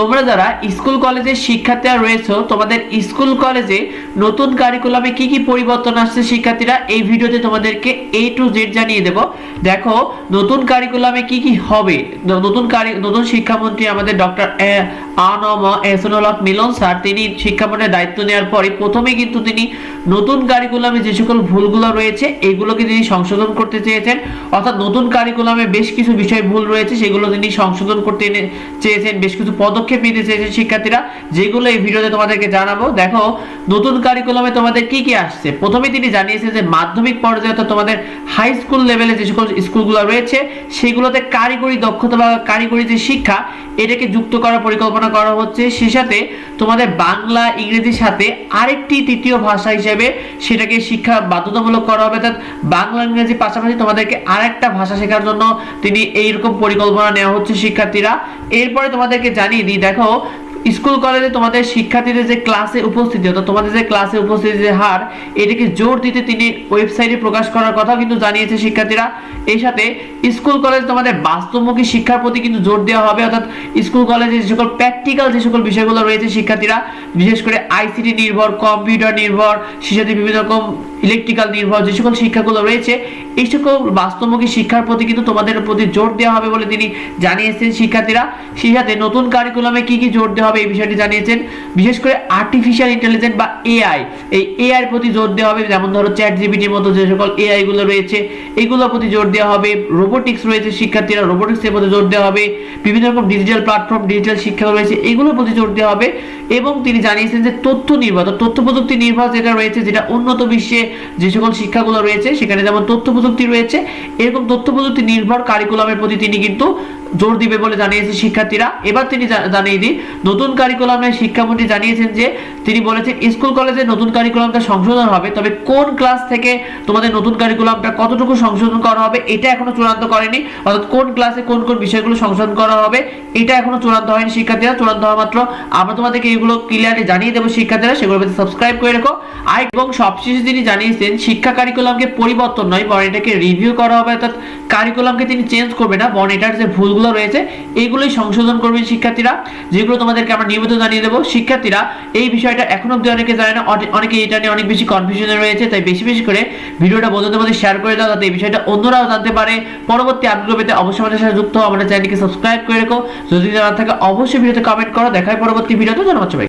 তোমরা যারা স্কুল কলেজের শিক্ষার্থীরা রয়েছে তোমাদের স্কুল কলেজে নতুন কারিকুলামে কি কি পরিবর্তন আসছে শিক্ষার্থীরা এই ভিডিওতে তোমাদেরকে A to Z জানিয়ে দেব। দেখো নতুন কারিকুলামে কি কি হবে। নতুন শিক্ষামন্ত্রী আমাদের ডক্টর আ.ন.ম এহসানুল হক মিলন স্যার তিনি শিক্ষামন্ত্রীর দায়িত্ব নেওয়ার পরে প্রথমে কিন্তু তিনি নতুন কারিকুলামে যে সকল ভুলগুলো রয়েছে এগুলোকে তিনি সংশোধন করতে চেয়েছেন, অর্থাৎ নতুন কারিকুলামে বেশ কিছু বিষয় ভুল রয়েছে সেগুলো তিনি সংশোধন করতে চেয়েছেন, বেশ কিছু পদক্ষেপ নিতে চেয়েছেন শিক্ষার্থীরা, যেগুলো এই ভিডিওতে তোমাদেরকে জানাবো। দেখো নতুন কারিকুলামে তোমাদের কি কি আসছে। প্রথমে তিনি জানিয়েছেন যে মাধ্যমিক পর্যায়ে অর্থাৎ তোমাদের হাই স্কুল লেভেলে যে সকল স্কুলগুলো রয়েছে সেগুলোতে কারিগরি দক্ষতা বা কারিগরি যে শিক্ষা এটাকে যুক্ত করার পরিকল্পনা করা হচ্ছে। সেই সাথে তোমাদের বাংলা ইংরেজির সাথে আরেকটি তৃতীয় ভাষা হিসেবে সেটাকে শিক্ষা বাধ্যতামূলক করা হবে, অর্থাৎ বাংলা ইংরেজির পাশাপাশি তোমাদেরকে আরেকটা ভাষা শেখার জন্য তিনি এইরকম পরিকল্পনা নেওয়া হচ্ছে শিক্ষার্থীরা। এরপরে তোমাদেরকে জানিয়ে দিই, দেখো স্কুল কলেজে তোমাদের শিক্ষার্থীদের যে ক্লাসে উপস্থিতি অর্থাৎ তোমাদের যে ক্লাসে উপস্থিতির যে হার এটাকে জোর দিতে তিনি ওয়েবসাইটে প্রকাশ করার কথা কিন্তু জানিয়েছে শিক্ষার্থীরা। এই সাথে স্কুল কলেজ তোমাদের বাস্তবমুখী শিক্ষার প্রতি কিন্তু জোর দেওয়া হবে, অর্থাৎ স্কুল কলেজে যে সকল প্র্যাকটিক্যাল যে সকল বিষয়গুলো রয়েছে শিক্ষার্থীরা বিশেষ করে আইসিটি নির্ভর, কম্পিউটার নির্ভর, সেই সাথে বিভিন্ন রকম ইলেকট্রিক্যাল নির্ভর যে সকল শিক্ষাগুলো রয়েছে এই সকল বাস্তবমুখী শিক্ষার প্রতি কিন্তু তোমাদের প্রতি জোর দেওয়া হবে বলে তিনি জানিয়েছেন শিক্ষার্থীরা। সেই সাথে নতুন কারিকুলামে কি কি জোর দেওয়া হবে এই বিষয়টি জানিয়েছেন, বিশেষ করে আর্টিফিশিয়াল ইন্টেলিজেন্স বা এআই, এই এআই এর প্রতি জোর দেওয়া হবে, যেমন ধরো চ্যাট জিপিটির মতো যে সকল এআই গুলো রয়েছে এগুলোর প্রতি জোর দেওয়া হবে। রোবোটিক্স রয়েছে শিক্ষার্থীরা, রোবোটিক্স এর প্রতি জোর দেওয়া হবে। বিভিন্ন রকম ডিজিটাল প্ল্যাটফর্ম, ডিজিটাল শিক্ষা রয়েছে এগুলোর প্রতি জোর দেওয়া হবে। এবং তিনি জানিয়েছেন যে তথ্য নির্ভর, তথ্য প্রযুক্তি নির্ভর যেটা রয়েছে, যেটা উন্নত বিশ্বে যে সকল শিক্ষাগুলো রয়েছে সেখানে যেমন তথ্য প্রযুক্তি রয়েছে এরকম তথ্য প্রযুক্তি নির্ভর কারিকুলামের প্রতি তিনি কিন্তু জোর দিবে বলে জানিয়েছে শিক্ষার্থীরা। এবার তিনি জানিয়ে দিই নতুন কারিকুলামে শিক্ষামন্ত্রী জানিয়েছেন যে তিনি বলেছেন স্কুল কলেজে নতুন কারিকুলামটা সংশোধন হবে, তবে কোন ক্লাস থেকে তোমাদের নতুন কারিকুলামটা কতটুকু সংশোধন করা হবে এটা এখনো চূড়ান্ত করেনি, অর্থাৎ কোন ক্লাসে কোন কোন বিষয়গুলো সংশোধন করা হবে এটা এখনো চূড়ান্ত হয়নি শিক্ষার্থীরা। চূড়ান্ত হওয়া মাত্র আমরা তোমাদেরকে এগুলো ক্লিয়ারলি জানিয়ে দেবো শিক্ষার্থীরা, সেগুলোর প্রতি সাবস্ক্রাইব করে রেখো। আর এবং সবশেষে তিনি জানিয়েছেন শিক্ষা কারিকুলামকে পরিবর্তন নয় বরং এটাকে রিভিউ করা হবে, অর্থাৎ কারিকুলামকে তিনি চেঞ্জ করবে না বরং এটার যে ভুলগুলো রয়েছে এইগুলোই সংশোধন করবেন শিক্ষার্থীরা, যেগুলো তোমাদেরকে আমরা নিয়মিত জানিয়ে দেবো শিক্ষার্থীরা। এই বিষয়টা এখন অব্দি অনেকে জানে না, অনেকে এটা নিয়ে অনেক বেশি কনফিউশনে রয়েছে, তাই বেশি বেশি করে ভিডিওটা বন্ধুদের মধ্যে শেয়ার করে দাও যাতে এই বিষয়টা অন্যরাও জানতে পারে। পরবর্তী আপডেট পেতে অবশ্যই আমাদের সাথে যুক্ত হও, আমাদের চ্যানেলকে সাবস্ক্রাইব করে রেখো, যদি জানা থাকে অবশ্যই ভিডিওতে কমেন্ট করো। দেখা হয় পরবর্তী ভিডিওতে। ধন্যবাদ সবাই।